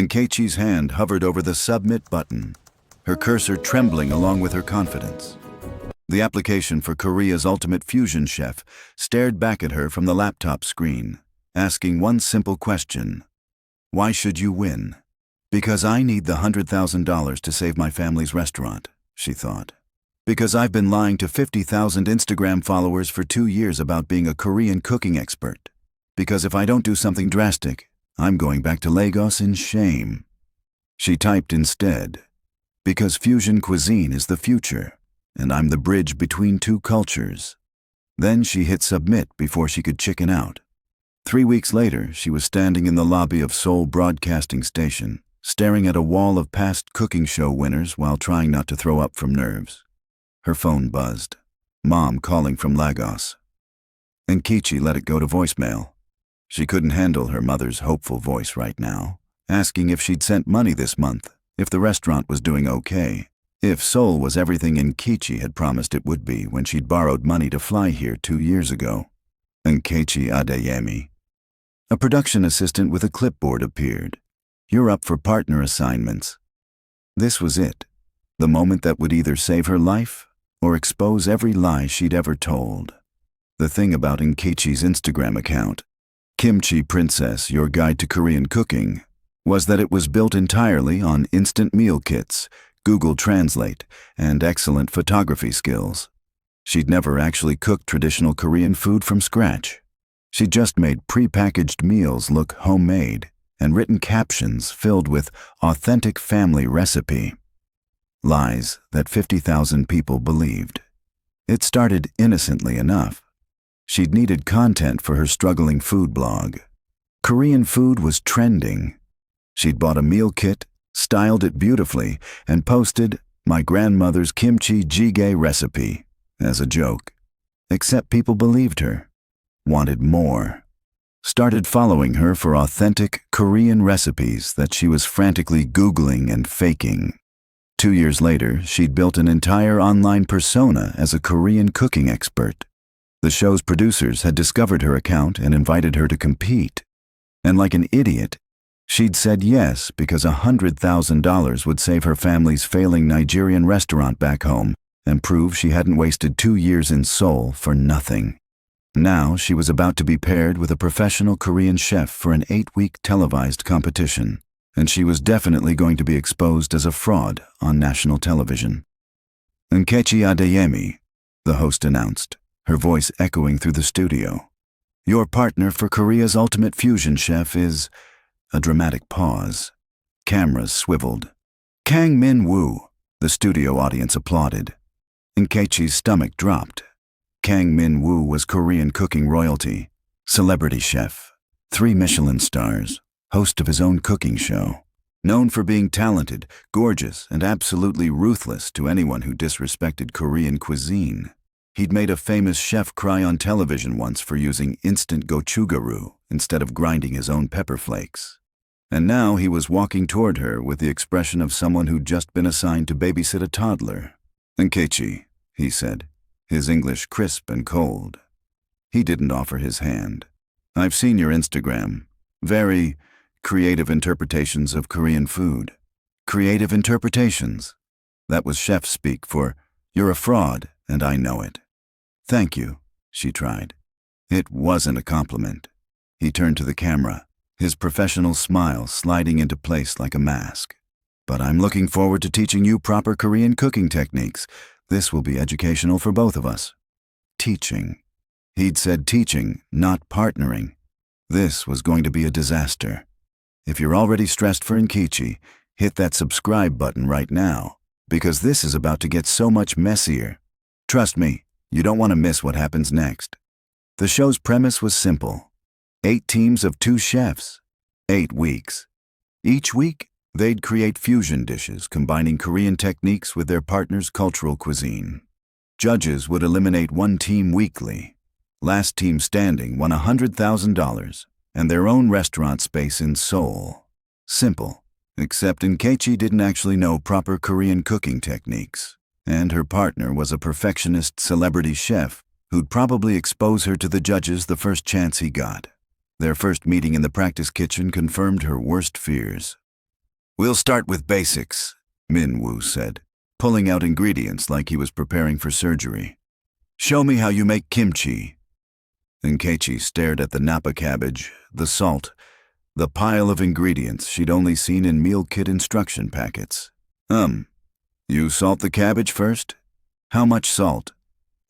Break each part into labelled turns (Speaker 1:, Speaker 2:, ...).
Speaker 1: Nkechi's hand hovered over the submit button, her cursor trembling along with her confidence. The application for Korea's Ultimate Fusion Chef stared back at her from the laptop screen, asking one simple question. Why should you win? Because I need the $100,000 to save my family's restaurant, she thought. Because I've been lying to 50,000 Instagram followers for 2 years about being a Korean cooking expert. Because if I don't do something drastic, I'm going back to Lagos in shame. She typed instead, because fusion cuisine is the future, and I'm the bridge between two cultures. Then she hit submit before she could chicken out. 3 weeks later, she was standing in the lobby of Seoul Broadcasting Station, staring at a wall of past cooking show winners while trying not to throw up from nerves. Her phone buzzed. Mom calling from Lagos. Nkechi let it go to voicemail. She couldn't handle her mother's hopeful voice right now, asking if she'd sent money this month, if the restaurant was doing okay, if Seoul was everything Nkechi had promised it would be when she'd borrowed money to fly here 2 years ago. Nkechi Adeyemi. A production assistant with a clipboard appeared. You're up for partner assignments. This was it, the moment that would either save her life or expose every lie she'd ever told. The thing about Nkechi's Instagram account, Kimchi Princess, Your Guide to Korean Cooking, was that it was built entirely on instant meal kits, Google Translate, and excellent photography skills. She'd never actually cooked traditional Korean food from scratch. She'd just made pre-packaged meals look homemade and written captions filled with authentic family recipe. Lies that 50,000 people believed. It started innocently enough. She'd needed content for her struggling food blog. Korean food was trending. She'd bought a meal kit, styled it beautifully, and posted my grandmother's kimchi jjigae recipe as a joke. Except people believed her, wanted more, started following her for authentic Korean recipes that she was frantically Googling and faking. 2 years later, she'd built an entire online persona as a Korean cooking expert. The show's producers had discovered her account and invited her to compete. And like an idiot, she'd said yes because $100,000 would save her family's failing Nigerian restaurant back home and prove she hadn't wasted 2 years in Seoul for nothing. Now she was about to be paired with a professional Korean chef for an 8-week televised competition, and she was definitely going to be exposed as a fraud on national television. Nkechi Adeyemi, the host announced, her voice echoing through the studio. Your partner for Korea's Ultimate Fusion Chef is... A dramatic pause. Cameras swiveled. Kang Min-woo, the studio audience applauded. Nkechi's stomach dropped. Kang Min-woo was Korean cooking royalty, celebrity chef, 3 Michelin stars, host of his own cooking show, known for being talented, gorgeous, and absolutely ruthless to anyone who disrespected Korean cuisine. He'd made a famous chef cry on television once for using instant gochugaru instead of grinding his own pepper flakes. And now he was walking toward her with the expression of someone who'd just been assigned to babysit a toddler. Nkechi, he said, his English crisp and cold. He didn't offer his hand. I've seen your Instagram. Very creative interpretations of Korean food. Creative interpretations. That was chef speak for, you're a fraud, and I know it. Thank you, she tried. It wasn't a compliment. He turned to the camera, his professional smile sliding into place like a mask. But I'm looking forward to teaching you proper Korean cooking techniques. This will be educational for both of us. Teaching. He'd said teaching, not partnering. This was going to be a disaster. If you're already stressed for Nkechi, hit that subscribe button right now, because this is about to get so much messier. Trust me, you don't want to miss what happens next. The show's premise was simple. 8 teams of 2 chefs, 8 weeks. Each week, they'd create fusion dishes combining Korean techniques with their partner's cultural cuisine. Judges would eliminate one team weekly. Last team standing won $100,000 and their own restaurant space in Seoul. Simple, except Nkechi didn't actually know proper Korean cooking techniques. And her partner was a perfectionist celebrity chef who'd probably expose her to the judges the first chance he got. Their first meeting in the practice kitchen confirmed her worst fears. We'll start with basics, Min-woo said, pulling out ingredients like he was preparing for surgery. Show me how you make kimchi. Nkechi stared at the Napa cabbage, the salt, the pile of ingredients she'd only seen in meal kit instruction packets. You salt the cabbage first? How much salt?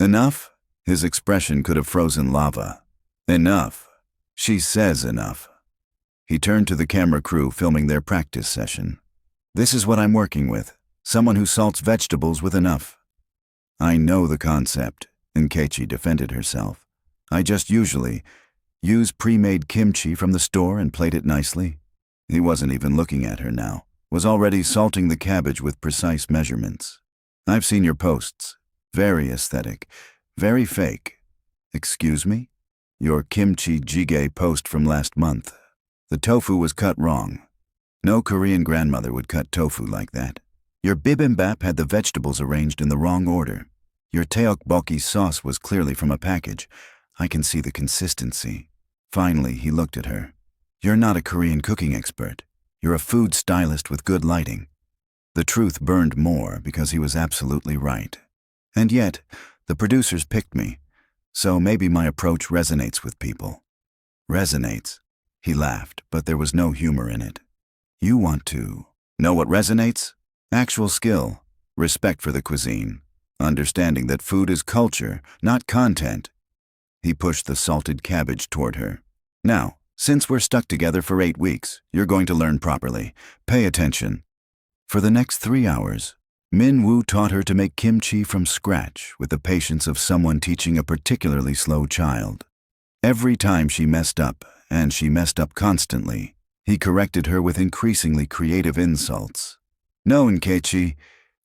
Speaker 1: Enough? His expression could have frozen lava. Enough. She says enough. He turned to the camera crew filming their practice session. This is what I'm working with. Someone who salts vegetables with enough. I know the concept, Nkechi defended herself. I just usually use pre-made kimchi from the store and plate it nicely. He wasn't even looking at her now, was already salting the cabbage with precise measurements. I've seen your posts. Very aesthetic, very fake. Excuse me? Your kimchi jjigae post from last month. The tofu was cut wrong. No Korean grandmother would cut tofu like that. Your bibimbap had the vegetables arranged in the wrong order. Your tteokbokki sauce was clearly from a package. I can see the consistency. Finally, he looked at her. You're not a Korean cooking expert. You're a food stylist with good lighting. The truth burned more because he was absolutely right. And yet, the producers picked me, so maybe my approach resonates with people. Resonates? He laughed, but there was no humor in it. You want to know what resonates? Actual skill, respect for the cuisine, understanding that food is culture, not content. He pushed the salted cabbage toward her. Now, since we're stuck together for 8 weeks, you're going to learn properly. Pay attention. For the next 3 hours, Min-woo taught her to make kimchi from scratch with the patience of someone teaching a particularly slow child. Every time she messed up, and she messed up constantly, he corrected her with increasingly creative insults. No, Nkechi,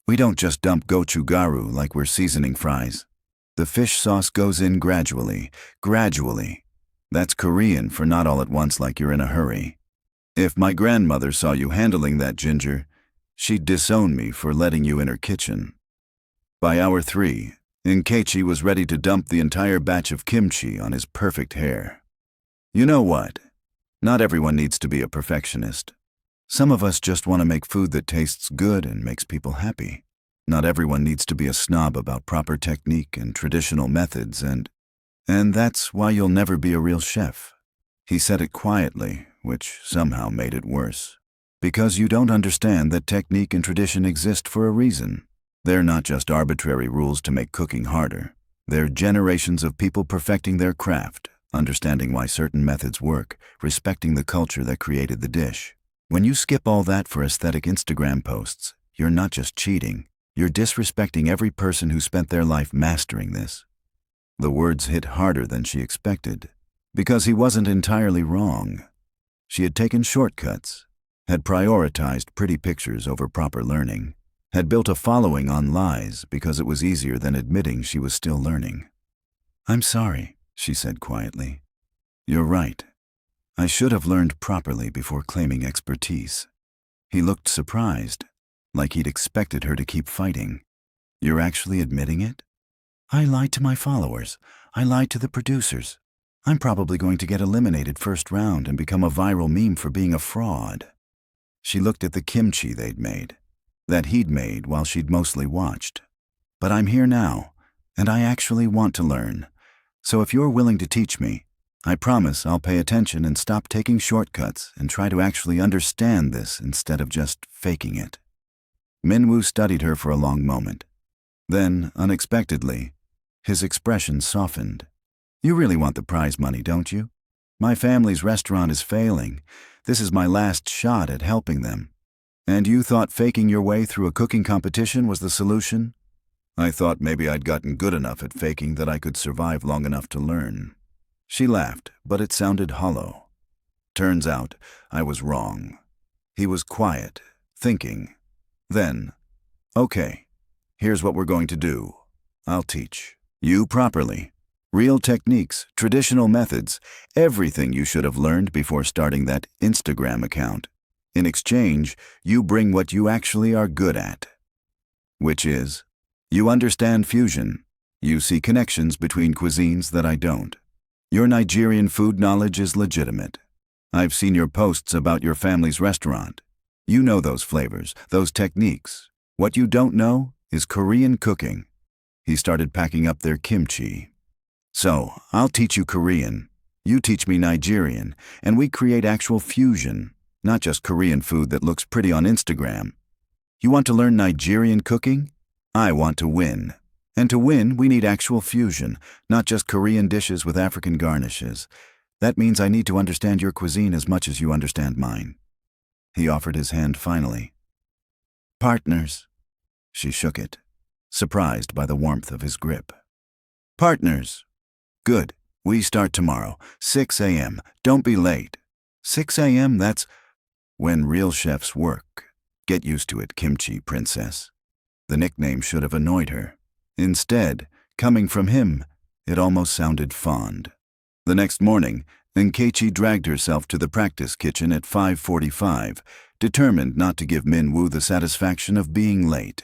Speaker 1: we don't just dump gochugaru like we're seasoning fries. The fish sauce goes in gradually. That's Korean for not all at once like you're in a hurry. If my grandmother saw you handling that ginger, she'd disown me for letting you in her kitchen. By hour 3, Nkechi was ready to dump the entire batch of kimchi on his perfect hair. You know what? Not everyone needs to be a perfectionist. Some of us just want to make food that tastes good and makes people happy. Not everyone needs to be a snob about proper technique and traditional methods, and that's why you'll never be a real chef. He said it quietly, which somehow made it worse. Because you don't understand that technique and tradition exist for a reason. They're not just arbitrary rules to make cooking harder. They're generations of people perfecting their craft, understanding why certain methods work, respecting the culture that created the dish. When you skip all that for aesthetic Instagram posts, you're not just cheating, you're disrespecting every person who spent their life mastering this. The words hit harder than she expected, because he wasn't entirely wrong. She had taken shortcuts, had prioritized pretty pictures over proper learning, had built a following on lies because it was easier than admitting she was still learning. I'm sorry, she said quietly. You're right. I should have learned properly before claiming expertise. He looked surprised, like he'd expected her to keep fighting. You're actually admitting it? I lied to my followers. I lied to the producers. I'm probably going to get eliminated first round and become a viral meme for being a fraud. She looked at the kimchi they'd made, that he'd made while she'd mostly watched. But I'm here now, and I actually want to learn. So if you're willing to teach me, I promise I'll pay attention and stop taking shortcuts and try to actually understand this instead of just faking it. Min-woo studied her for a long moment. Then, unexpectedly, his expression softened. You really want the prize money, don't you? My family's restaurant is failing. This is my last shot at helping them. And you thought faking your way through a cooking competition was the solution? I thought maybe I'd gotten good enough at faking that I could survive long enough to learn. She laughed, but it sounded hollow. Turns out, I was wrong. He was quiet, thinking. Then, okay, here's what we're going to do. I'll teach you properly. Real techniques, traditional methods, everything you should have learned before starting that Instagram account. In exchange, you bring what you actually are good at. Which is, you understand fusion. You see connections between cuisines that I don't. Your Nigerian food knowledge is legitimate. I've seen your posts about your family's restaurant. You know those flavors, those techniques. What you don't know is Korean cooking. He started packing up their kimchi. So, I'll teach you Korean. You teach me Nigerian, and we create actual fusion, not just Korean food that looks pretty on Instagram. You want to learn Nigerian cooking? I want to win. And to win, we need actual fusion, not just Korean dishes with African garnishes. That means I need to understand your cuisine as much as you understand mine. He offered his hand finally. Partners. She shook it, surprised by the warmth of his grip. Partners. Good. We start tomorrow, 6 a.m. Don't be late. 6 a.m., that's when real chefs work. Get used to it, Kimchi Princess. The nickname should have annoyed her. Instead, coming from him, it almost sounded fond. The next morning, Nkechi dragged herself to the practice kitchen at 5:45, determined not to give Min-woo the satisfaction of being late.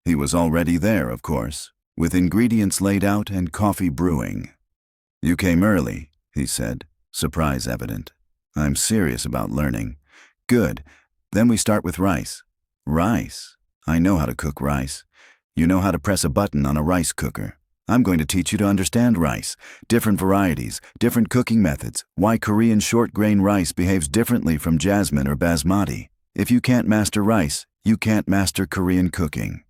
Speaker 1: He was already there, of course, with ingredients laid out and coffee brewing. You came early, he said, surprise evident. I'm serious about learning. Good. Then we start with rice. Rice? I know how to cook rice. You know how to press a button on a rice cooker. I'm going to teach you to understand rice, different varieties, different cooking methods, why Korean short-grain rice behaves differently from jasmine or basmati. If you can't master rice, you can't master Korean cooking.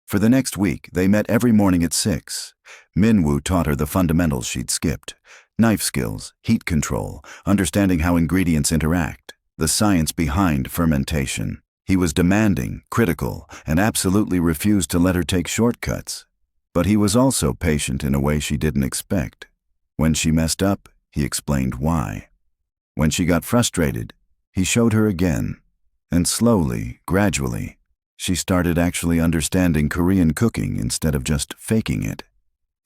Speaker 1: For the next week, they met every morning at 6. Min-woo taught her the fundamentals she'd skipped: knife skills, heat control, understanding how ingredients interact, the science behind fermentation. He was demanding, critical, and absolutely refused to let her take shortcuts. But he was also patient in a way she didn't expect. When she messed up, he explained why. When she got frustrated, he showed her again. And slowly, gradually, she started actually understanding Korean cooking instead of just faking it.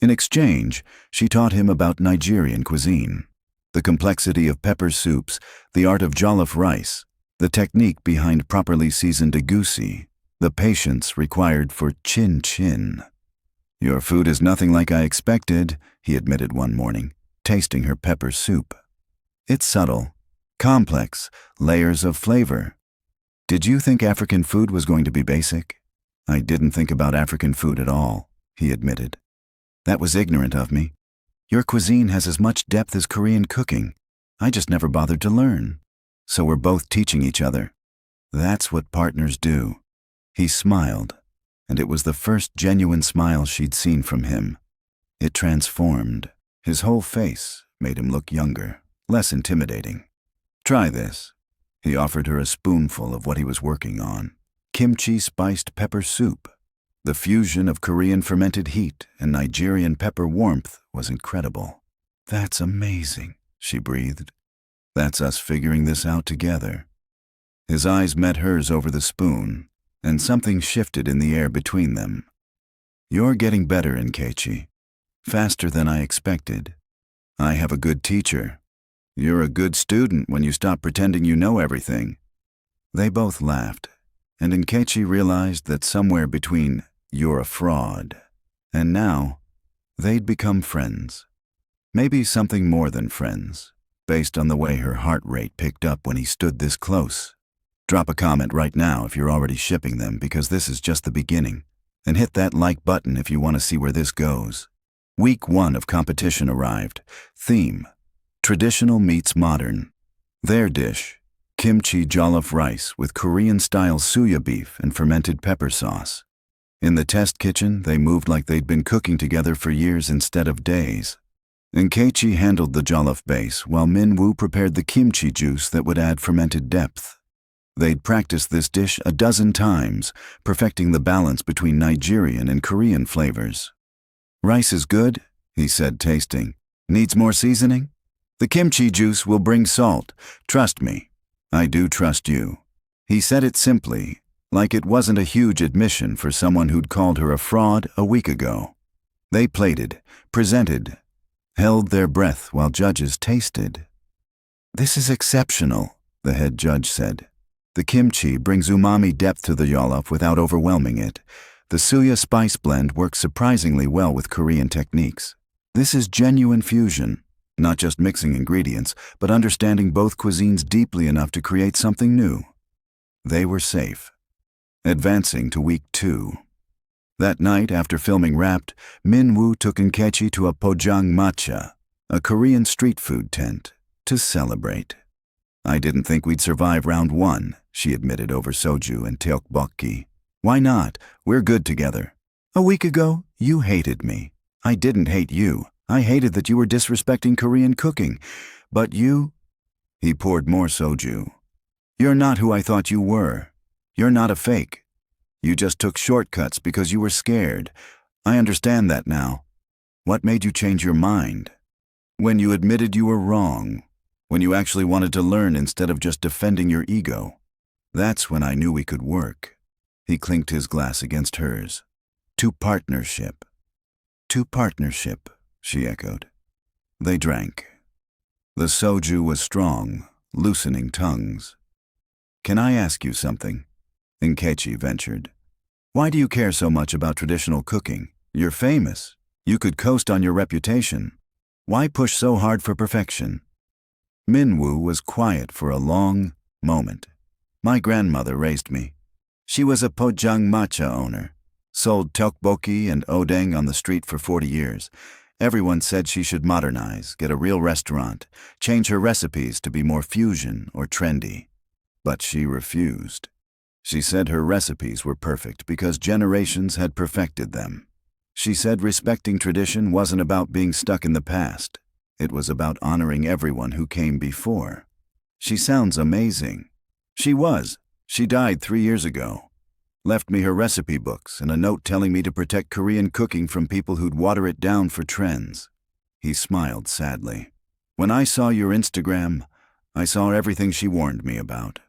Speaker 1: In exchange, she taught him about Nigerian cuisine, the complexity of pepper soups, the art of jollof rice, the technique behind properly seasoned egusi, the patience required for chin-chin. Your food is nothing like I expected, he admitted one morning, tasting her pepper soup. It's subtle, complex, layers of flavor. Did you think African food was going to be basic? I didn't think about African food at all, he admitted. That was ignorant of me. Your cuisine has as much depth as Korean cooking. I just never bothered to learn. So we're both teaching each other. That's what partners do. He smiled, and it was the first genuine smile she'd seen from him. It transformed. His whole face made him look younger, less intimidating. Try this. He offered her a spoonful of what he was working on: kimchi spiced pepper soup. The fusion of Korean fermented heat and Nigerian pepper warmth was incredible. That's amazing, she breathed. That's us figuring this out together. His eyes met hers over the spoon, and something shifted in the air between them. You're getting better, Nkechi. Faster than I expected. I have a good teacher. You're a good student when you stop pretending you know everything. They both laughed, and Nkechi realized that somewhere between "you're a fraud" and now, they'd become friends. Maybe something more than friends, based on the way her heart rate picked up when he stood this close. Drop a comment right now if you're already shipping them, because this is just the beginning. And hit that like button if you want to see where this goes. Week 1 of competition arrived. Theme: traditional meets modern. Their dish: kimchi jollof rice with Korean-style suya beef and fermented pepper sauce. In the test kitchen, they moved like they'd been cooking together for years instead of days. Nkechi handled the jollof base while Min-woo prepared the kimchi juice that would add fermented depth. They'd practiced this dish a dozen times, perfecting the balance between Nigerian and Korean flavors. Rice is good, he said, tasting. Needs more seasoning? The kimchi juice will bring salt. Trust me. I do trust you. He said it simply, like it wasn't a huge admission for someone who'd called her a fraud a week ago. They plated, presented, held their breath while judges tasted. This is exceptional, the head judge said. The kimchi brings umami depth to the jollof without overwhelming it. The suya spice blend works surprisingly well with Korean techniques. This is genuine fusion, not just mixing ingredients, but understanding both cuisines deeply enough to create something new. They were safe. Advancing to week 2. That night, after filming Wrapped, Min-woo took Nkechi to a pojangmatcha, a Korean street food tent, to celebrate. "I didn't think we'd survive round 1, she admitted over soju and tteokbokki. "Why not? We're good together. A week ago, you hated me. I didn't hate you. I hated that you were disrespecting Korean cooking. But you—" He poured more soju. "You're not who I thought you were. You're not a fake. You just took shortcuts because you were scared. I understand that now. What made you change your mind? When you admitted you were wrong. When you actually wanted to learn instead of just defending your ego. That's when I knew we could work." He clinked his glass against hers. "To partnership." "To partnership," she echoed. They drank. The soju was strong, loosening tongues. "Can I ask you something?" Nkechi ventured. "Why do you care so much about traditional cooking? You're famous. You could coast on your reputation. Why push so hard for perfection?" Min-woo was quiet for a long moment. "My grandmother raised me. She was a pojangmatcha owner. Sold tteokbokki and odeng on the street for 40 years. Everyone said she should modernize, get a real restaurant, change her recipes to be more fusion or trendy. But she refused. She said her recipes were perfect because generations had perfected them. She said respecting tradition wasn't about being stuck in the past. It was about honoring everyone who came before. She sounds amazing. She was. She died 3 years ago. Left me her recipe books and a note telling me to protect Korean cooking from people who'd water it down for trends." He smiled sadly. "When I saw your Instagram, I saw everything she warned me about.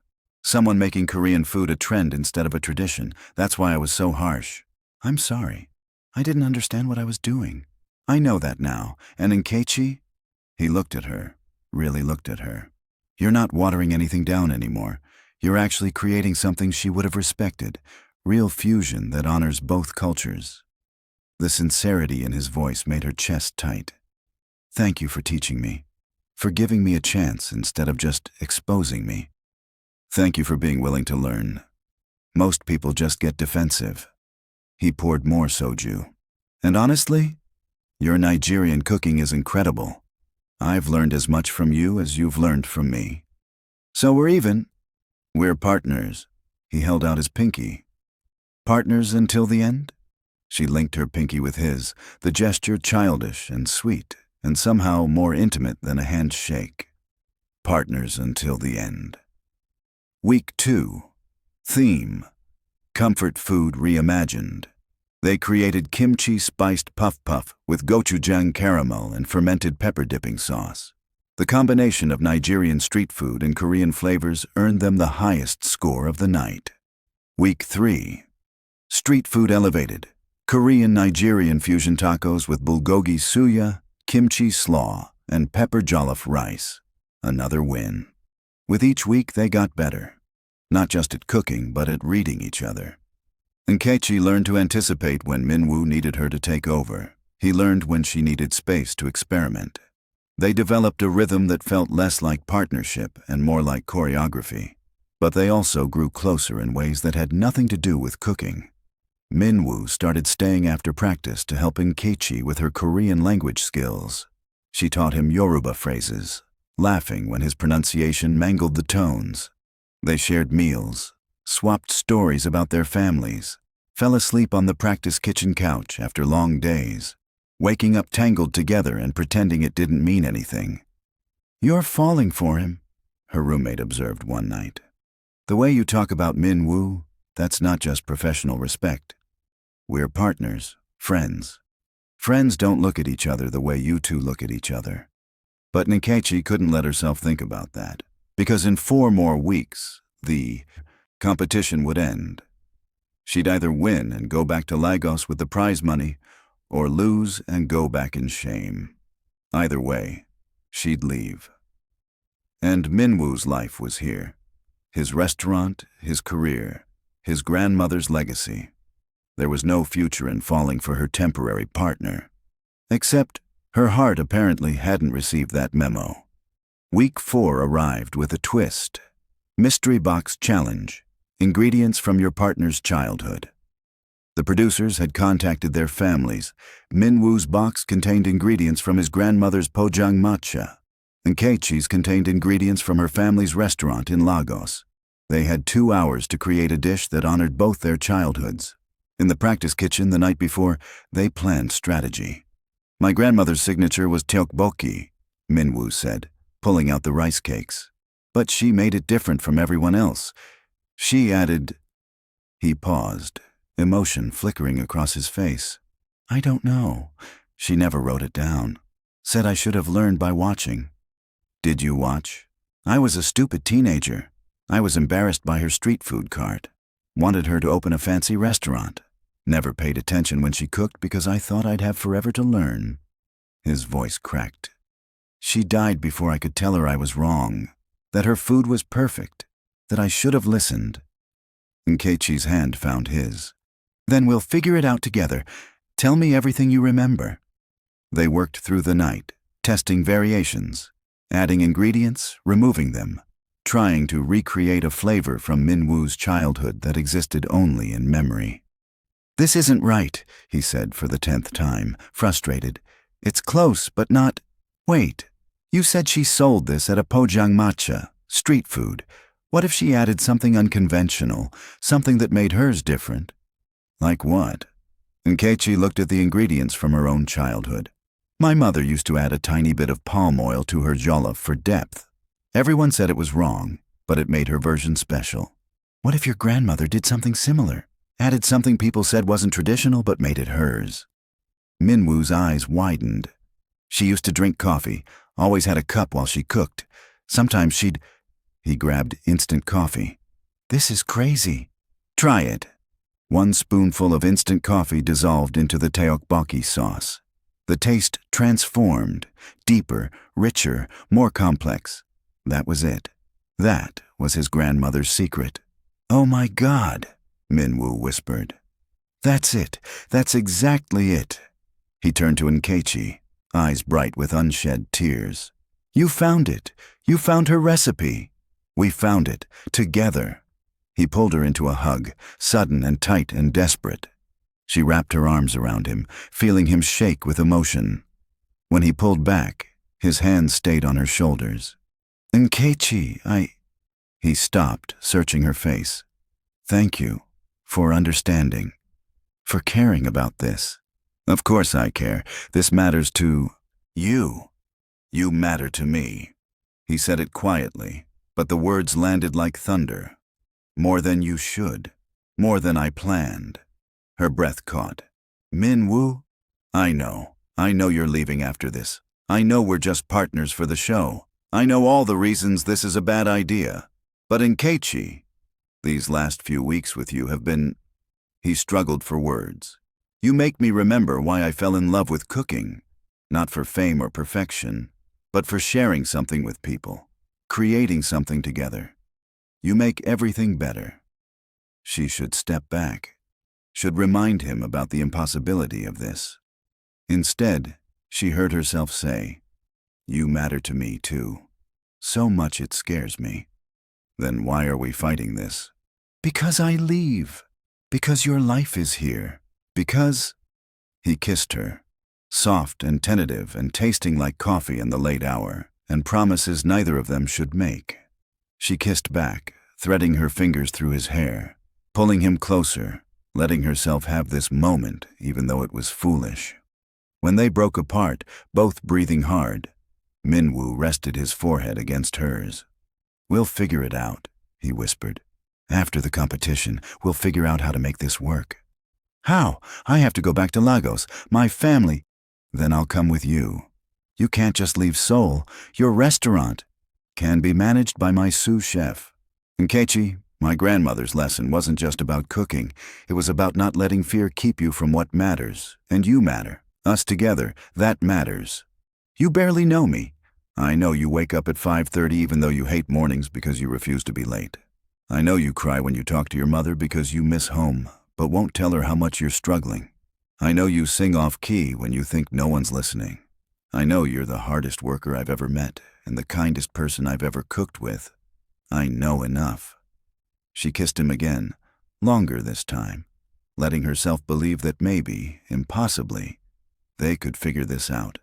Speaker 1: Someone making Korean food a trend instead of a tradition. That's why I was so harsh. I'm sorry. I didn't understand what I was doing. I know that now. And Nkechi?" He looked at her, really looked at her. "You're not watering anything down anymore. You're actually creating something she would have respected. Real fusion that honors both cultures." The sincerity in his voice made her chest tight. "Thank you for teaching me. For giving me a chance instead of just exposing me. Thank you for being willing to learn. Most people just get defensive." He poured more soju. "And honestly, your Nigerian cooking is incredible. I've learned as much from you as you've learned from me. So we're even. We're partners." He held out his pinky. "Partners until the end?" She linked her pinky with his, the gesture childish and sweet, and somehow more intimate than a handshake. Partners until the end. Week 2. Theme: Comfort Food Reimagined. They created kimchi spiced puff puff with gochujang caramel and fermented pepper dipping sauce. The combination of Nigerian street food and Korean flavors earned them the highest score of the night. Week 3. Street food elevated. Korean-Nigerian fusion tacos with bulgogi suya, kimchi slaw, and pepper jollof rice. Another win. With each week, they got better. Not just at cooking, but at reading each other. Nkechi learned to anticipate when Min-woo needed her to take over. He learned when she needed space to experiment. They developed a rhythm that felt less like partnership and more like choreography. But they also grew closer in ways that had nothing to do with cooking. Min-woo started staying after practice to help Nkechi with her Korean language skills. She taught him Yoruba phrases, laughing when his pronunciation mangled the tones. They shared meals, swapped stories about their families, fell asleep on the practice kitchen couch after long days, waking up tangled together and pretending it didn't mean anything. "You're falling for him," her roommate observed one night. "The way you talk about Min-woo, that's not just professional respect. We're partners, friends. Friends don't look at each other the way you two look at each other." But Nkechi couldn't let herself think about that, because in 4 more weeks, the competition would end. She'd either win and go back to Lagos with the prize money, or lose and go back in shame. Either way, she'd leave. And Min-woo's life was here. His restaurant, his career, his grandmother's legacy. There was no future in falling for her temporary partner. Except her heart apparently hadn't received that memo. Week 4 arrived with a twist. Mystery Box Challenge. Ingredients from your partner's childhood. The producers had contacted their families. Min-woo's box contained ingredients from his grandmother's pojangmatcha, and Keiichi's contained ingredients from her family's restaurant in Lagos. They had 2 hours to create a dish that honored both their childhoods. In the practice kitchen the night before, they planned strategy. My grandmother's signature was tteokbokki, Min-woo said, pulling out the rice cakes. But she made it different from everyone else. She added... He paused, emotion flickering across his face. I don't know. She never wrote it down. Said I should have learned by watching. Did you watch? I was a stupid teenager. I was embarrassed by her street food cart. Wanted her to open a fancy restaurant. Never paid attention when she cooked because I thought I'd have forever to learn. His voice cracked. She died before I could tell her I was wrong, that her food was perfect, that I should have listened. And Keiichi's hand found his. Then we'll figure it out together. Tell me everything you remember. They worked through the night, testing variations, adding ingredients, removing them, trying to recreate a flavor from Min-woo's childhood that existed only in memory. This isn't right, he said for the 10th time, frustrated. It's close, but not... Wait, you said she sold this at a pojangmatcha, street food. What if she added something unconventional, something that made hers different? Like what? And Keiichi looked at the ingredients from her own childhood. My mother used to add a tiny bit of palm oil to her jollof for depth. Everyone said it was wrong, but it made her version special. What if your grandmother did something similar? Added something people said wasn't traditional but made it hers. Min-woo's eyes widened. She used to drink coffee, always had a cup while she cooked. Sometimes she'd... He grabbed instant coffee. This is crazy. Try it. 1 spoonful of instant coffee dissolved into the tteokbokki sauce. The taste transformed, deeper, richer, more complex. That was it. That was his grandmother's secret. Oh my God, Min-woo whispered. That's it. That's exactly it. He turned to Keiichi, eyes bright with unshed tears. You found it. You found her recipe. We found it, together. He pulled her into a hug, sudden and tight and desperate. She wrapped her arms around him, feeling him shake with emotion. When he pulled back, his hands stayed on her shoulders. Keiichi, He stopped, searching her face. Thank you for understanding, for caring about this. Of course I care. This matters to you. You matter to me. He said it quietly, but the words landed like thunder. More than you should. More than I planned. Her breath caught. Min-woo? I know you're leaving after this. I know we're just partners for the show. I know all the reasons this is a bad idea. But Keiichi, these last few weeks with you have been... He struggled for words. You make me remember why I fell in love with cooking. Not for fame or perfection, but for sharing something with people. Creating something together. You make everything better. She should step back. Should remind him about the impossibility of this. Instead, she heard herself say, You matter to me too. So much it scares me. Then why are we fighting this? Because I leave. Because your life is here. Because... He kissed her, soft and tentative and tasting like coffee in the late hour, and promises neither of them should make. She kissed back, threading her fingers through his hair, pulling him closer, letting herself have this moment even though it was foolish. When they broke apart, both breathing hard, Min-woo rested his forehead against hers. We'll figure it out, he whispered. After the competition, we'll figure out how to make this work. How? I have to go back to Lagos. My family... Then I'll come with you. You can't just leave Seoul. Your restaurant can be managed by my sous chef. And Keiichi, my grandmother's lesson wasn't just about cooking. It was about not letting fear keep you from what matters. And you matter. Us together, that matters. You barely know me. I know you wake up at 5:30 even though you hate mornings because you refuse to be late. I know you cry when you talk to your mother because you miss home, but won't tell her how much you're struggling. I know you sing off key when you think no one's listening. I know you're the hardest worker I've ever met and the kindest person I've ever cooked with. I know enough. She kissed him again, longer this time, letting herself believe that maybe, impossibly, they could figure this out.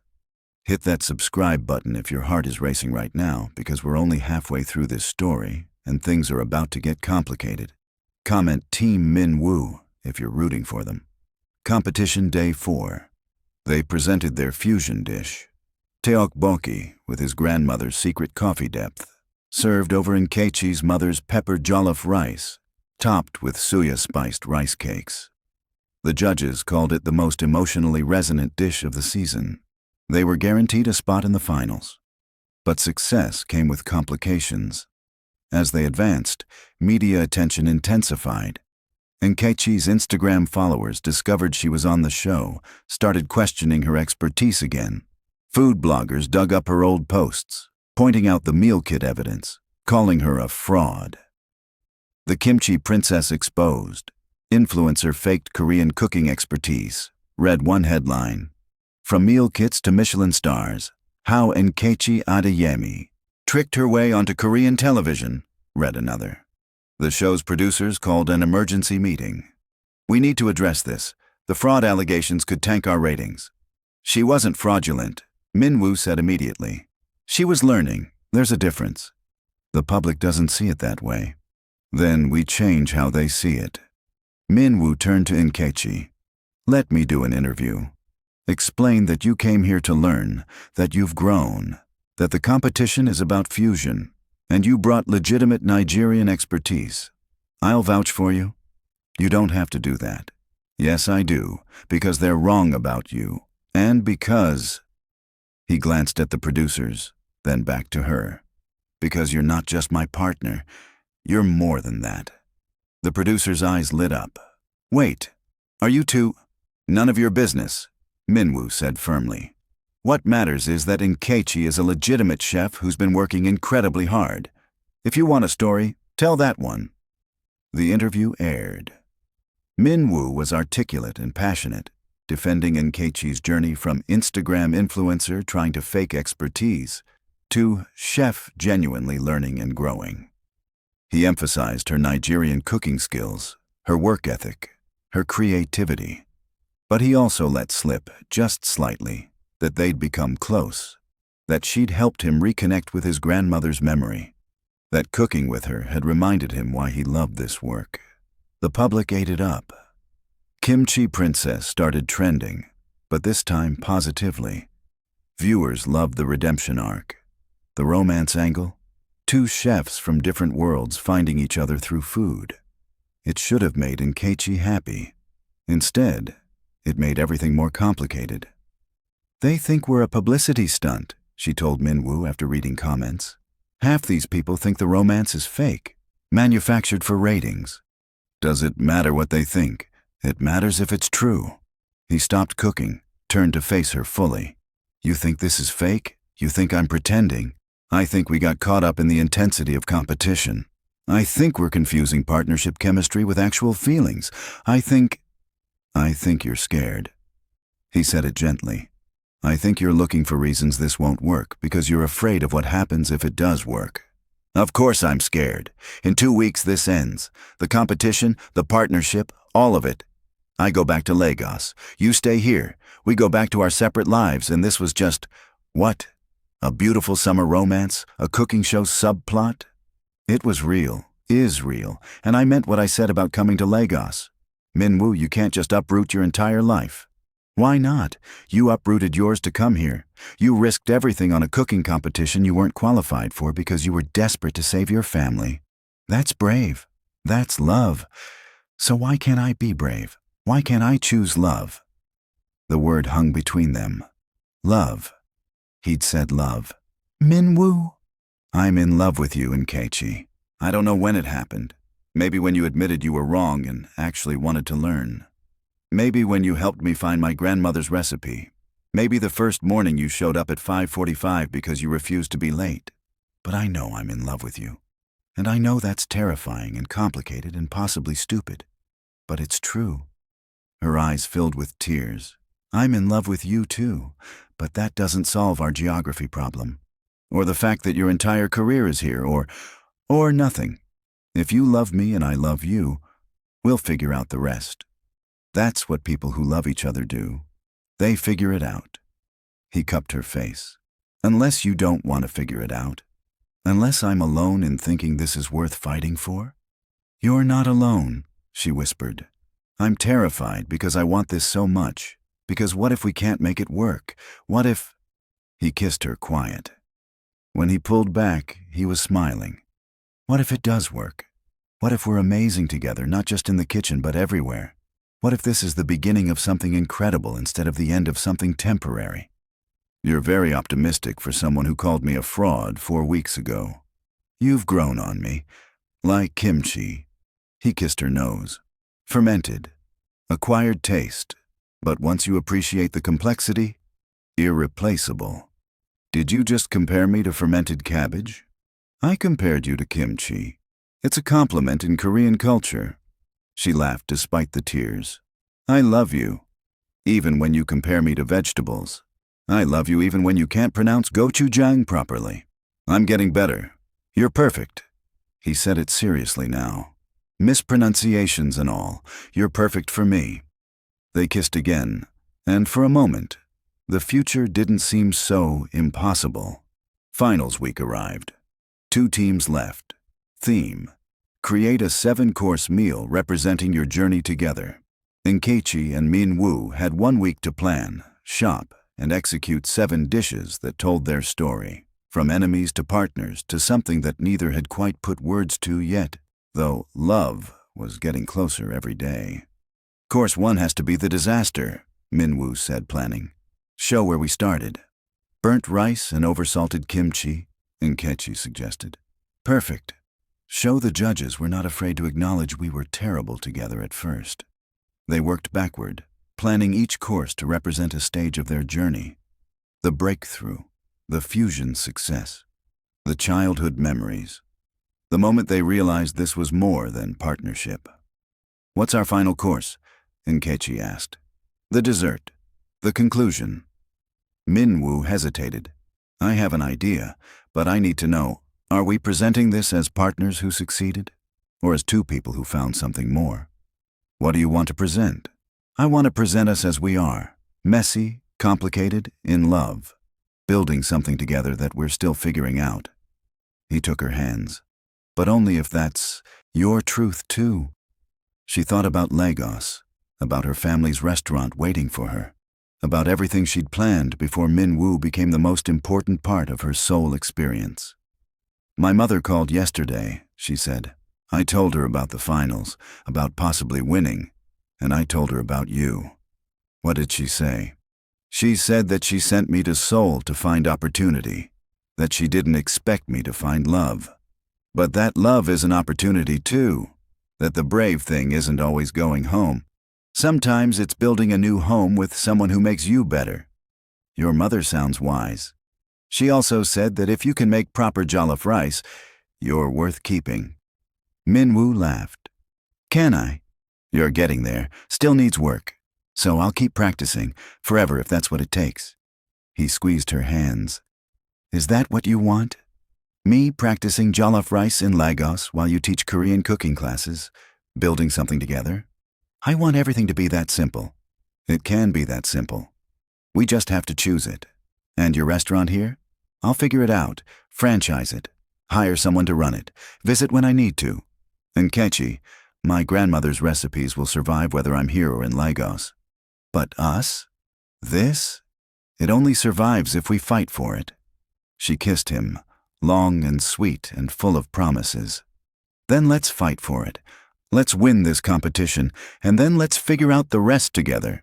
Speaker 1: Hit that subscribe button if your heart is racing right now, because we're only halfway through this story and things are about to get complicated. Comment Team Min-woo if you're rooting for them. Competition Day 4. They presented their fusion dish, tteokbokki with his grandmother's secret coffee depth, served over Nkechi's mother's pepper jollof rice, topped with suya-spiced rice cakes. The judges called it the most emotionally resonant dish of the season. They were guaranteed a spot in the finals. But success came with complications. As they advanced, media attention intensified. Nkechi's Instagram followers discovered she was on the show, started questioning her expertise again. Food bloggers dug up her old posts, pointing out the meal kit evidence, calling her a fraud. The Kimchi Princess exposed. Influencer faked Korean cooking expertise, read one headline. From meal kits to Michelin stars, how Nkechi Adeyemi tricked her way onto Korean television, read another. The show's producers called an emergency meeting. We need to address this. The fraud allegations could tank our ratings. She wasn't fraudulent, Min-woo said immediately. She was learning. There's a difference. The public doesn't see it that way. Then we change how they see it. Min-woo turned to Nkechi. Let me do an interview. Explain that you came here to learn, that you've grown, that the competition is about fusion, and you brought legitimate Nigerian expertise. I'll vouch for you. You don't have to do that. Yes, I do, because they're wrong about you, and because... He glanced at the producers, then back to her. Because you're not just my partner, you're more than that. The producer's eyes lit up. Wait, are you two? None of your business, Min-woo said firmly. What matters is that Nkechi is a legitimate chef who's been working incredibly hard. If you want a story, tell that one. The interview aired. Min-woo was articulate and passionate, defending Nkechi's journey from Instagram influencer trying to fake expertise to chef genuinely learning and growing. He emphasized her Nigerian cooking skills, her work ethic, her creativity. But he also let slip, just slightly, that they'd become close, that she'd helped him reconnect with his grandmother's memory, that cooking with her had reminded him why he loved this work. The public ate it up. Kimchi Princess started trending, but this time positively. Viewers loved the redemption arc, the romance angle, two chefs from different worlds finding each other through food. It should have made Nkechi happy. Instead, it made everything more complicated. They think we're a publicity stunt, she told Min-woo after reading comments. Half these people think the romance is fake, manufactured for ratings. Does it matter what they think? It matters if it's true. He stopped cooking, turned to face her fully. You think this is fake? You think I'm pretending? I think we got caught up in the intensity of competition. I think we're confusing partnership chemistry with actual feelings. I think you're scared. He said it gently. I think you're looking for reasons this won't work because you're afraid of what happens if it does work. Of course I'm scared. In 2 weeks this ends. The competition, the partnership, all of it. I go back to Lagos. You stay here. We go back to our separate lives, and this was just, what? A beautiful summer romance? A cooking show subplot? It was real, is real, and I meant what I said about coming to Lagos. Min-woo, you can't just uproot your entire life. Why not? You uprooted yours to come here. You risked everything on a cooking competition you weren't qualified for because you were desperate to save your family. That's brave. That's love. So why can't I be brave? Why can't I choose love? The word hung between them. Love. He'd said love. Min-woo. I'm in love with you, Nkechi. I don't know when it happened. Maybe when you admitted you were wrong and actually wanted to learn. Maybe when you helped me find my grandmother's recipe. Maybe the first morning you showed up at 5:45 because you refused to be late. But I know I'm in love with you. And I know that's terrifying and complicated and possibly stupid. But it's true. Her eyes filled with tears. I'm in love with you too, but that doesn't solve our geography problem. Or the fact that your entire career is here, or nothing. If you love me and I love you, we'll figure out the rest. That's what people who love each other do. They figure it out. He cupped her face. Unless you don't want to figure it out. Unless I'm alone in thinking this is worth fighting for? You're not alone, she whispered. I'm terrified because I want this so much. Because what if we can't make it work? What if... He kissed her quiet. When he pulled back, he was smiling. What if it does work? What if we're amazing together, not just in the kitchen but everywhere? What if this is the beginning of something incredible instead of the end of something temporary? You're very optimistic for someone who called me a fraud 4 weeks ago. You've grown on me. Like kimchi. He kissed her nose. Fermented. Acquired taste. But once you appreciate the complexity, irreplaceable. Did you just compare me to fermented cabbage? I compared you to kimchi. It's a compliment in Korean culture. She laughed despite the tears. I love you, even when you compare me to vegetables. I love you even when you can't pronounce gochujang properly. I'm getting better. You're perfect. He said it seriously now. Mispronunciations and all. You're perfect for me. They kissed again, and for a moment, the future didn't seem so impossible. Finals week arrived. 2 teams left. Theme: create a 7-course meal representing your journey together. Kang Min-woo had 1 week to plan, shop, and execute 7 dishes that told their story, from enemies to partners to something that neither had quite put words to yet, though love was getting closer every day. Course 1 has to be the disaster, Min-woo said, planning. Show where we started. Burnt rice and oversalted kimchi, Kang suggested. Perfect. Show the judges we're not afraid to acknowledge we were terrible together at first. They worked backward, planning each course to represent a stage of their journey. The breakthrough, the fusion success, the childhood memories. The moment they realized this was more than partnership. What's our final course? Kang asked. The dessert. The conclusion. Min-woo hesitated. I have an idea, but I need to know, are we presenting this as partners who succeeded? Or as 2 people who found something more? What do you want to present? I want to present us as we are. Messy, complicated, in love. Building something together that we're still figuring out. He took her hands. But only if that's your truth too. She thought about Lagos, about her family's restaurant waiting for her, about everything she'd planned before Min-woo became the most important part of her soul experience. My mother called yesterday, she said. I told her about the finals, about possibly winning, and I told her about you. What did she say? She said that she sent me to Seoul to find opportunity, that she didn't expect me to find love. But that love is an opportunity too, that the brave thing isn't always going home. Sometimes it's building a new home with someone who makes you better. Your mother sounds wise. She also said that if you can make proper jollof rice, you're worth keeping. Min-woo laughed. Can I? You're getting there. Still needs work. So I'll keep practicing, forever if that's what it takes. He squeezed her hands. Is that what you want? Me practicing jollof rice in Lagos while you teach Korean cooking classes, building something together? I want everything to be that simple. It can be that simple. We just have to choose it. And your restaurant here? I'll figure it out, franchise it, hire someone to run it, visit when I need to. And Kang, my grandmother's recipes will survive whether I'm here or in Lagos. But us? This? It only survives if we fight for it. She kissed him, long and sweet and full of promises. Then let's fight for it. Let's win this competition, and then let's figure out the rest together.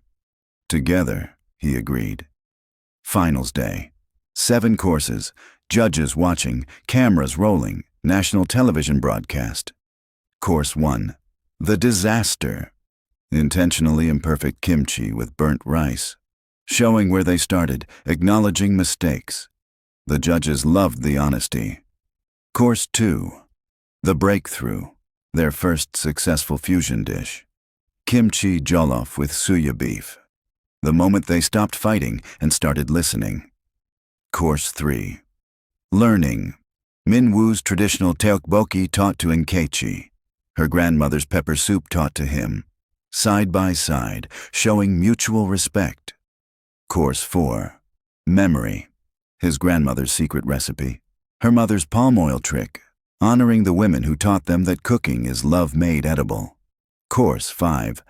Speaker 1: Together, he agreed. Finals day. 7 courses, judges watching, cameras rolling, national television broadcast. Course 1. The disaster. Intentionally imperfect kimchi with burnt rice. Showing where they started, acknowledging mistakes. The judges loved the honesty. Course 2. The breakthrough. Their first successful fusion dish. Kimchi jollof with suya beef. The moment they stopped fighting and started listening. Course 3. Learning. Min-woo's traditional tteokbokki taught to Nkechi, her grandmother's pepper soup taught to him, side by side, showing mutual respect. Course 4. Memory. His grandmother's secret recipe. Her mother's palm oil trick, honoring the women who taught them that cooking is love made edible. Course 5.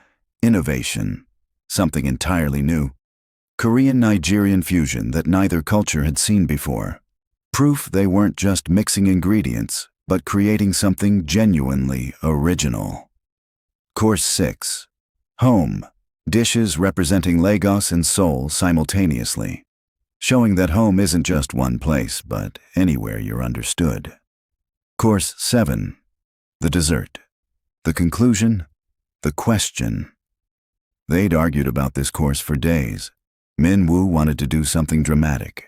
Speaker 1: Innovation. Something entirely new. Korean-Nigerian fusion that neither culture had seen before. Proof they weren't just mixing ingredients, but creating something genuinely original. Course 6. Home. Dishes representing Lagos and Seoul simultaneously, showing that home isn't just one place, but anywhere you're understood. Course 7. The dessert. The conclusion. The question. They'd argued about this course for days. Min-woo wanted to do something dramatic,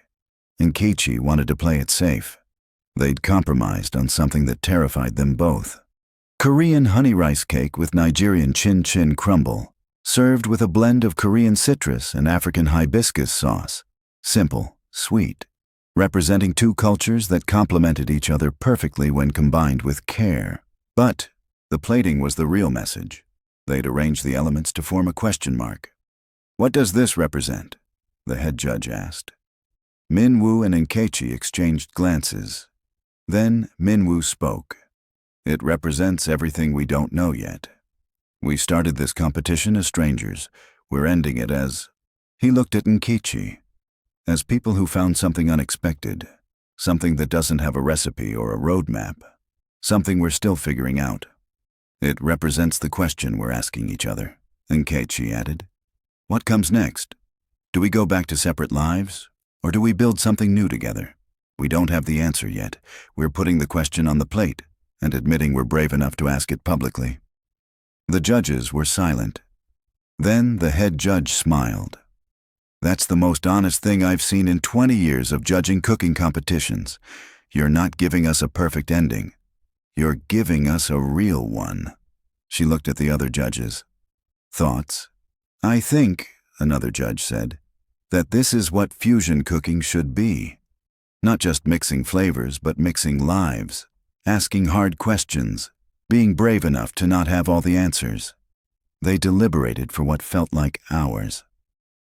Speaker 1: and Nkechi wanted to play it safe. They'd compromised on something that terrified them both. Korean honey rice cake with Nigerian chin-chin crumble, served with a blend of Korean citrus and African hibiscus sauce. Simple, sweet, representing two cultures that complemented each other perfectly when combined with care. But the plating was the real message. They'd arranged the elements to form a question mark. "What does this represent?" the head judge asked. Min-woo and Nkechi exchanged glances. Then Min-woo spoke. "It represents everything we don't know yet. We started this competition as strangers. We're ending it as..." He looked at Nkechi. "As people who found something unexpected, something that doesn't have a recipe or a roadmap, something we're still figuring out. It represents the question we're asking each other," Nkechi added. "What comes next? Do we go back to separate lives, or do we build something new together? We don't have the answer yet. We're putting the question on the plate and admitting we're brave enough to ask it publicly." The judges were silent. Then the head judge smiled. "That's the most honest thing I've seen in 20 years of judging cooking competitions. You're not giving us a perfect ending. You're giving us a real one." She looked at the other judges. "Thoughts?" "I think," another judge said, "that this is what fusion cooking should be. Not just mixing flavors, but mixing lives, asking hard questions, being brave enough to not have all the answers." They deliberated for what felt like hours.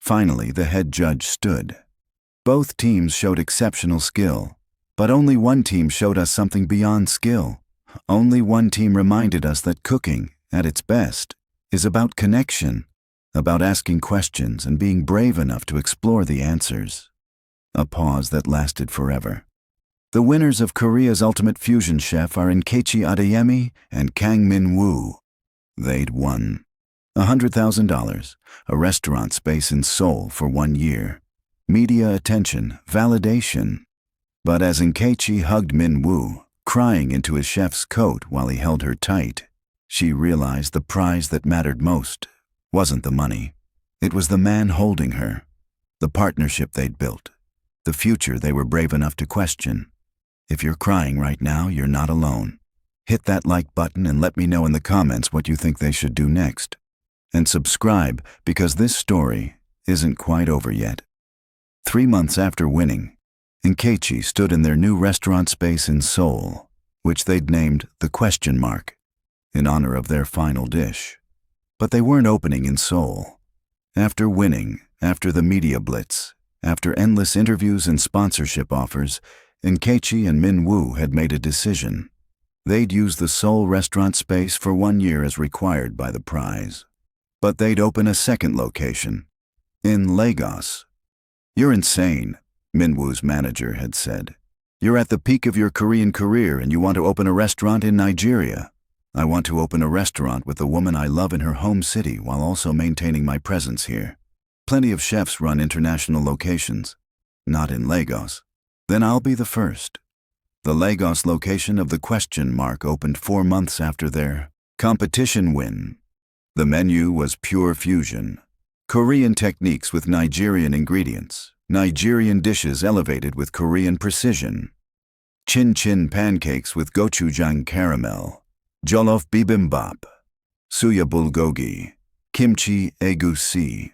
Speaker 1: Finally, the head judge stood. "Both teams showed exceptional skill, but only one team showed us something beyond skill. Only one team reminded us that cooking, at its best, is about connection, about asking questions and being brave enough to explore the answers." A pause that lasted forever. "The winners of Korea's Ultimate Fusion Chef are Nkechi Adeyemi and Kang Min-woo. They'd won $100,000, a restaurant space in Seoul for 1 year, media attention, validation. But as Nkechi hugged Min-woo, crying into his chef's coat while he held her tight, she realized the prize that mattered most wasn't the money. It was the man holding her, the partnership they'd built, the future they were brave enough to question. If you're crying right now, you're not alone. Hit that like button and let me know in the comments what you think they should do next. And subscribe, because this story isn't quite over yet. 3 months after winning, Nkechi stood in their new restaurant space in Seoul, which they'd named the Question Mark, in honor of their final dish. But they weren't opening in Seoul. After winning, after the media blitz, after endless interviews and sponsorship offers, Nkechi and Min-woo had made a decision. They'd use the Seoul restaurant space for 1 year as required by the prize. But they'd open a second location, in Lagos. "You're insane," Min-woo's manager had said. "You're at the peak of your Korean career and you want to open a restaurant in Nigeria. I want to open a restaurant with the woman I love in her home city while also maintaining my presence here. Plenty of chefs run international locations. Not in Lagos. Then I'll be the first." The Lagos location of the Question Mark opened 4 months after their competition win. The menu was pure fusion. Korean techniques with Nigerian ingredients. Nigerian dishes elevated with Korean precision. Chin-chin pancakes with gochujang caramel. Jollof bibimbap. Suya bulgogi. Kimchi egusi.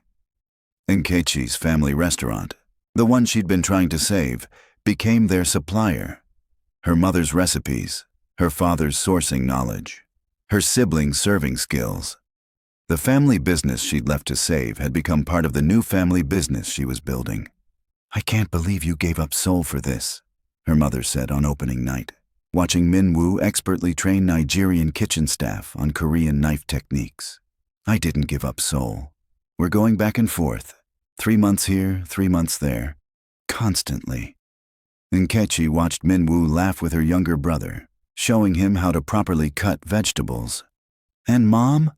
Speaker 1: Nkechi's family restaurant, the one she'd been trying to save, became their supplier. Her mother's recipes, her father's sourcing knowledge, her siblings' serving skills. The family business she'd left to save had become part of the new family business she was building. "I can't believe you gave up Seoul for this," her mother said on opening night, watching Min-woo expertly train Nigerian kitchen staff on Korean knife techniques. "I didn't give up Seoul. We're going back and forth, 3 months here, 3 months there, constantly." Nkechi watched Min-woo laugh with her younger brother, showing him how to properly cut vegetables. "And Mom?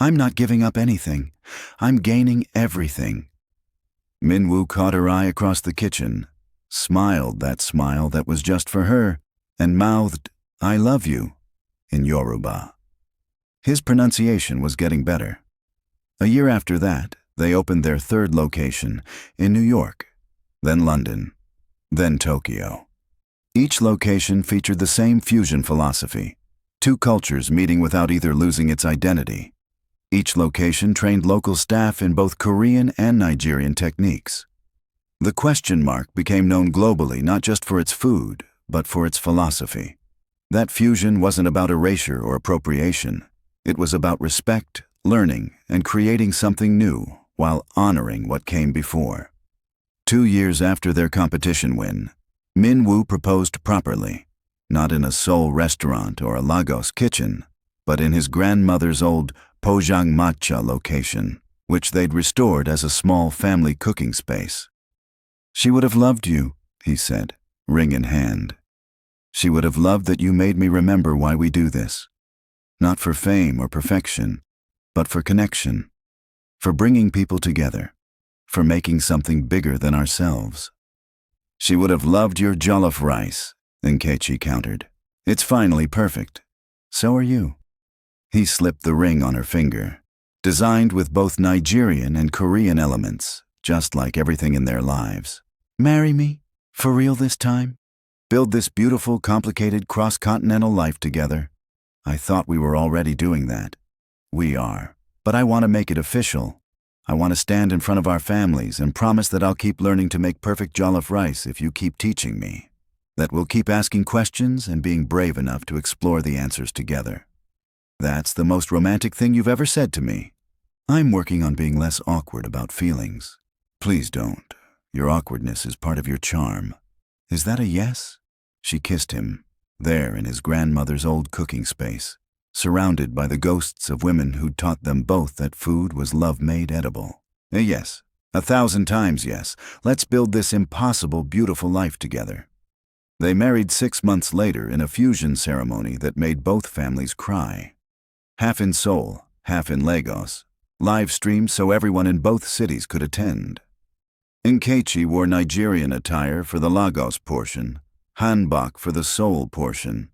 Speaker 1: I'm not giving up anything. I'm gaining everything." Min-woo caught her eye across the kitchen, smiled that smile that was just for her, and mouthed, "I love you," in Yoruba. His pronunciation was getting better. A year after that, they opened their 3rd location in New York, then London, then Tokyo. Each location featured the same fusion philosophy, 2 cultures meeting without either losing its identity. Each location trained local staff in both Korean and Nigerian techniques. The question mark became known globally not just for its food, but for its philosophy. That fusion wasn't about erasure or appropriation. It was about respect, learning, and creating something new while honoring what came before. 2 years after their competition win, Min-woo proposed properly, not in a Seoul restaurant or a Lagos kitchen, but in his grandmother's old Pojangmatcha location, which they'd restored as a small family cooking space. "She would have loved you," he said, ring in hand. "She would have loved that you made me remember why we do this. Not for fame or perfection, but for connection, for bringing people together, for making something bigger than ourselves." "She would have loved your jollof rice," Nkechi countered. "It's finally perfect. So are you." He slipped the ring on her finger, designed with both Nigerian and Korean elements, just like everything in their lives. "Marry me? For real this time? Build this beautiful, complicated, cross-continental life together?" "I thought we were already doing that." "We are. But I want to make it official. I want to stand in front of our families and promise that I'll keep learning to make perfect jollof rice if you keep teaching me. That we'll keep asking questions and being brave enough to explore the answers together." "That's the most romantic thing you've ever said to me." "I'm working on being less awkward about feelings." "Please don't. Your awkwardness is part of your charm." "Is that a yes?" She kissed him, there in his grandmother's old cooking space, surrounded by the ghosts of women who'd taught them both that food was love made edible. "A yes. 1,000 times yes. Let's build this impossible, beautiful life together." They married 6 months later in a fusion ceremony that made both families cry. Half in Seoul, half in Lagos, live streamed so everyone in both cities could attend. Nkechi wore Nigerian attire for the Lagos portion, hanbok for the Seoul portion.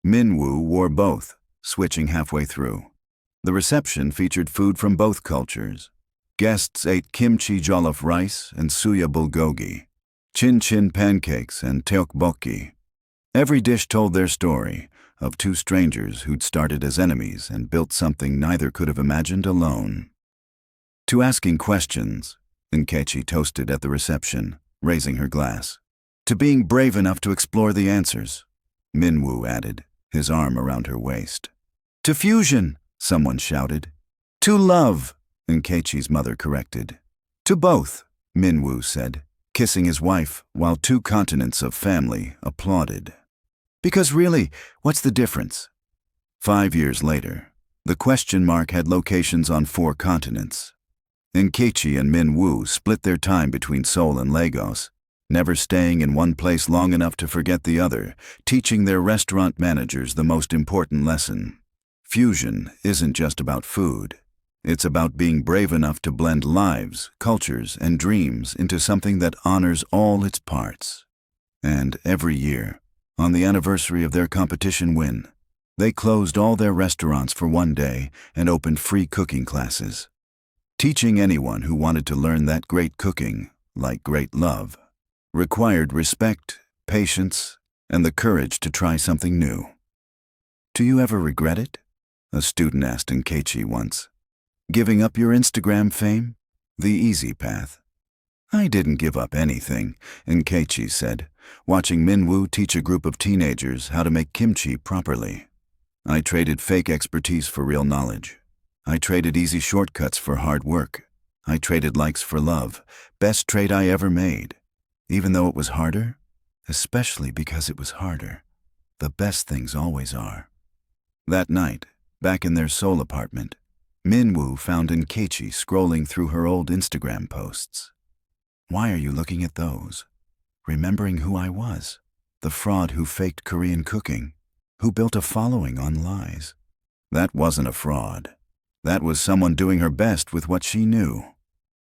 Speaker 1: Min-woo wore both, switching halfway through. The reception featured food from both cultures. Guests ate kimchi jollof rice and suya bulgogi, chin-chin pancakes and tteokbokki. Every dish told their story, of 2 strangers who'd started as enemies and built something neither could have imagined alone. To asking questions, Nkechi toasted at the reception, raising her glass. To being brave enough to explore the answers, Min-woo added, his arm around her waist. To fusion, someone shouted. To love, Nkechi's mother corrected. To both, Min-woo said, kissing his wife while 2 continents of family applauded. Because really, what's the difference? 5 years later, the question mark had locations on 4 continents. Nkechi and Min-woo split their time between Seoul and Lagos, never staying in one place long enough to forget the other, teaching their restaurant managers the most important lesson. Fusion isn't just about food. It's about being brave enough to blend lives, cultures, and dreams into something that honors all its parts. And every year, on the anniversary of their competition win, they closed all their restaurants for one day and opened free cooking classes, teaching anyone who wanted to learn that great cooking, like great love, required respect, patience, and the courage to try something new. Do you ever regret it? A student asked Nkechi once. Giving up your Instagram fame? The easy path. I didn't give up anything, Nkechi said, watching Min-woo teach a group of teenagers how to make kimchi properly. I traded fake expertise for real knowledge. I traded easy shortcuts for hard work. I traded likes for love. Best trade I ever made. Even though it was harder, especially because it was harder, the best things always are. That night, back in their Seoul apartment, Min-woo found Nkechi scrolling through her old Instagram posts. Why are you looking at those? Remembering who I was, the fraud who faked Korean cooking, who built a following on lies. That wasn't a fraud. That was someone doing her best with what she knew.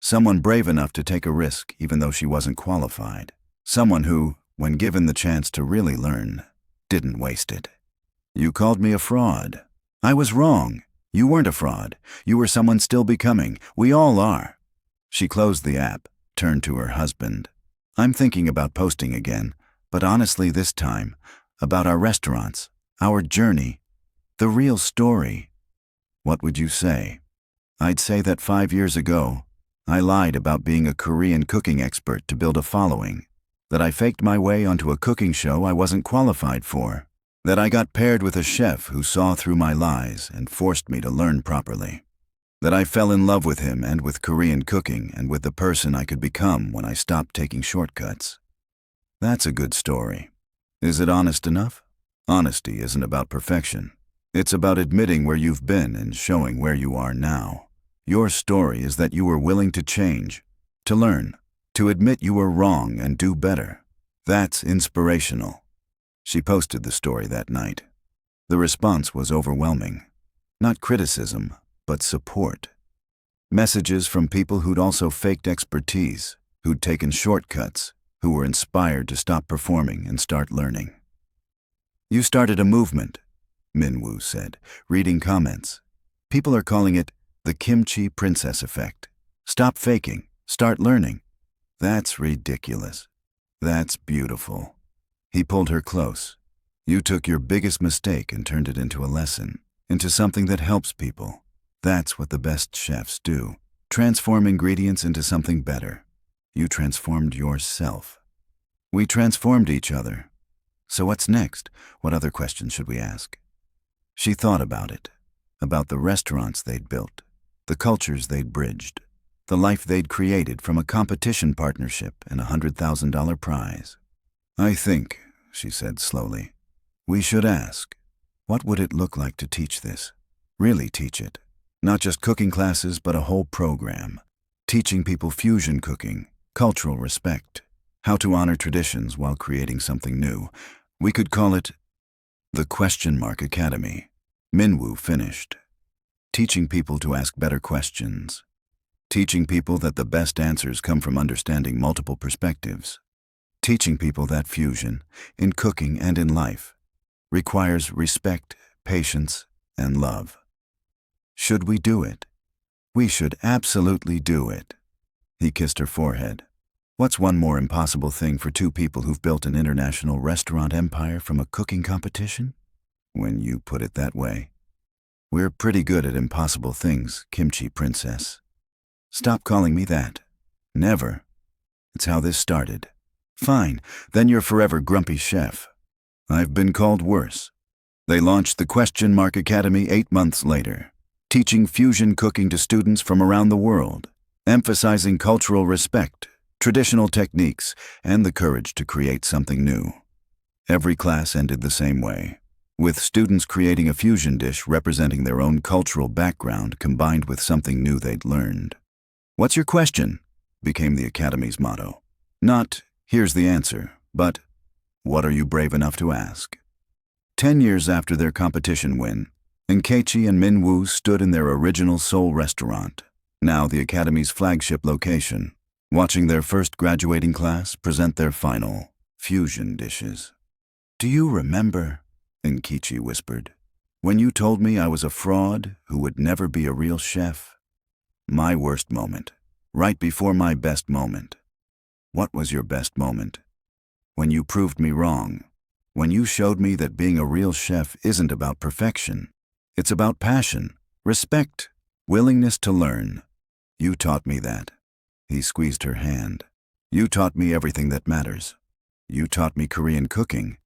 Speaker 1: Someone brave enough to take a risk even though she wasn't qualified. Someone who, when given the chance to really learn, didn't waste it. You called me a fraud. I was wrong. You weren't a fraud. You were someone still becoming. We all are. She closed the app, turned to her husband. I'm thinking about posting again, but honestly this time, about our restaurants, our journey, the real story. What would you say? I'd say that 5 years ago, I lied about being a Korean cooking expert to build a following, that I faked my way onto a cooking show I wasn't qualified for, that I got paired with a chef who saw through my lies and forced me to learn properly, that I fell in love with him and with Korean cooking and with the person I could become when I stopped taking shortcuts. That's a good story. Is it honest enough? Honesty isn't about perfection. It's about admitting where you've been and showing where you are now. Your story is that you were willing to change, to learn, to admit you were wrong and do better. That's inspirational. She posted the story that night. The response was overwhelming. Not criticism, but support. Messages from people who'd also faked expertise, who'd taken shortcuts, who were inspired to stop performing and start learning. You started a movement, Min-woo said, reading comments. People are calling it the Kimchi Princess Effect. Stop faking. Start learning. That's ridiculous. That's beautiful. He pulled her close. You took your biggest mistake and turned it into a lesson, into something that helps people. That's what the best chefs do. Transform ingredients into something better. You transformed yourself. We transformed each other. So what's next? What other questions should we ask? She thought about it, about the restaurants they'd built, the cultures they'd bridged, the life they'd created from a competition partnership and a $100,000 prize. I think, she said slowly, we should ask, what would it look like to teach this? Really teach it. Not just cooking classes, but a whole program. Teaching people fusion cooking, cultural respect, how to honor traditions while creating something new. We could call it the Question Mark Academy. Min-woo finished. Teaching people to ask better questions. Teaching people that the best answers come from understanding multiple perspectives. Teaching people that fusion, in cooking and in life, requires respect, patience, and love. Should we do it? We should absolutely do it. He kissed her forehead. What's one more impossible thing for two people who've built an international restaurant empire from a cooking competition? When you put it that way. We're pretty good at impossible things, Kimchi Princess. Stop calling me that. Never. It's how this started. Fine, then you're forever grumpy chef. I've been called worse. They launched the Question Mark Academy 8 months later, teaching fusion cooking to students from around the world, emphasizing cultural respect, traditional techniques, and the courage to create something new. Every class ended the same way, with students creating a fusion dish representing their own cultural background combined with something new they'd learned. What's your question? Became the Academy's motto. Not, here's the answer, but, what are you brave enough to ask? 10 years after their competition win, Nkechi and Min-woo stood in their original Seoul restaurant, now the Academy's flagship location, watching their first graduating class present their final fusion dishes. Do you remember, Nkechi whispered, when you told me I was a fraud who would never be a real chef? My worst moment, right before my best moment. What was your best moment? When you proved me wrong. When you showed me that being a real chef isn't about perfection. It's about passion, respect, willingness to learn. You taught me that. He squeezed her hand. You taught me everything that matters. You taught me Korean cooking.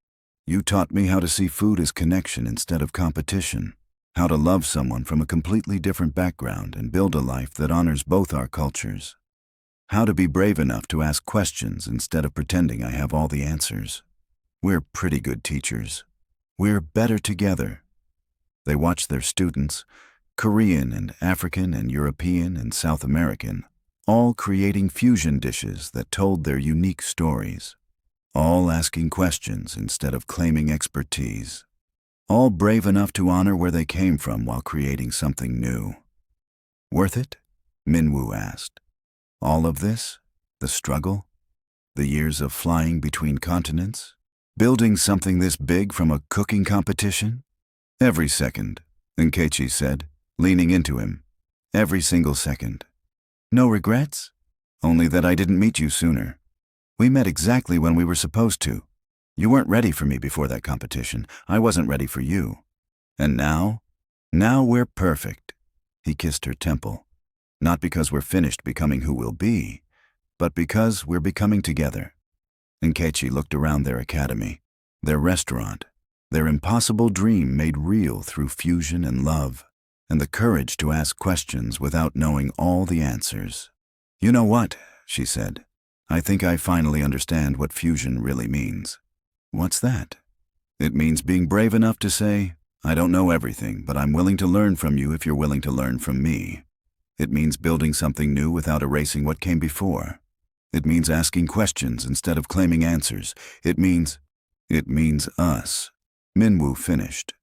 Speaker 1: You taught me how to see food as connection instead of competition, how to love someone from a completely different background and build a life that honors both our cultures, how to be brave enough to ask questions instead of pretending I have all the answers. We're pretty good teachers. We're better together. They watched their students, Korean and African and European and South American, all creating fusion dishes that told their unique stories, all asking questions instead of claiming expertise, all brave enough to honor where they came from while creating something new. Worth it? Min-woo asked. All of this? The struggle? The years of flying between continents? Building something this big from a cooking competition? Every second, Nkechi said, leaning into him. Every single second. No regrets? Only that I didn't meet you sooner. We met exactly when we were supposed to. You weren't ready for me before that competition. I wasn't ready for you. And now? Now we're perfect. He kissed her temple. Not because we're finished becoming who we'll be, but because we're becoming together. Nkechi looked around their academy, their restaurant, their impossible dream made real through fusion and love, and the courage to ask questions without knowing all the answers. You know what? She said. I think I finally understand what fusion really means. What's that? It means being brave enough to say, I don't know everything, but I'm willing to learn from you if you're willing to learn from me. It means building something new without erasing what came before. It means asking questions instead of claiming answers. It means us. Min-woo finished.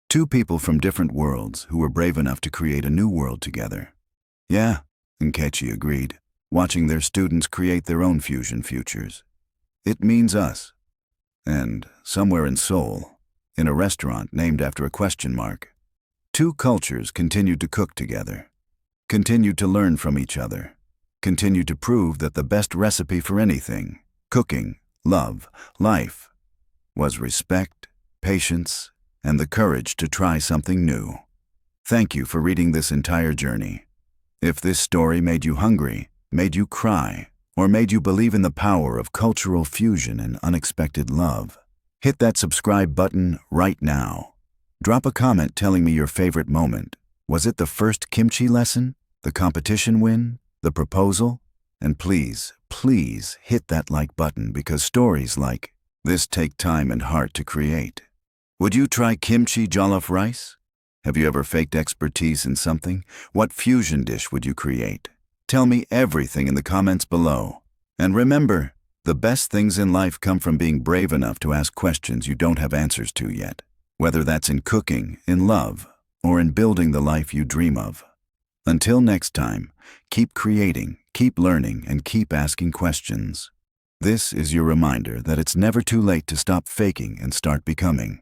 Speaker 1: Two people from different worlds who were brave enough to create a new world together. Yeah, Nkechi agreed, watching their students create their own fusion futures. It means us. And somewhere in Seoul, in a restaurant named after a question mark, two cultures continued to cook together, continued to learn from each other, continued to prove that the best recipe for anything, cooking, love, life, was respect, patience, and the courage to try something new. Thank you for reading this entire journey. If this story made you hungry, made you cry, or made you believe in the power of cultural fusion and unexpected love, hit that subscribe button right now. Drop a comment telling me your favorite moment. Was it the first kimchi lesson? The competition win? The proposal? And please, please hit that like button because stories like this take time and heart to create. Would you try kimchi jollof rice? Have you ever faked expertise in something? What fusion dish would you create? Tell me everything in the comments below. And remember, the best things in life come from being brave enough to ask questions you don't have answers to yet, whether that's in cooking, in love, or in building the life you dream of. Until next time, keep creating, keep learning, and keep asking questions. This is your reminder that it's never too late to stop faking and start becoming.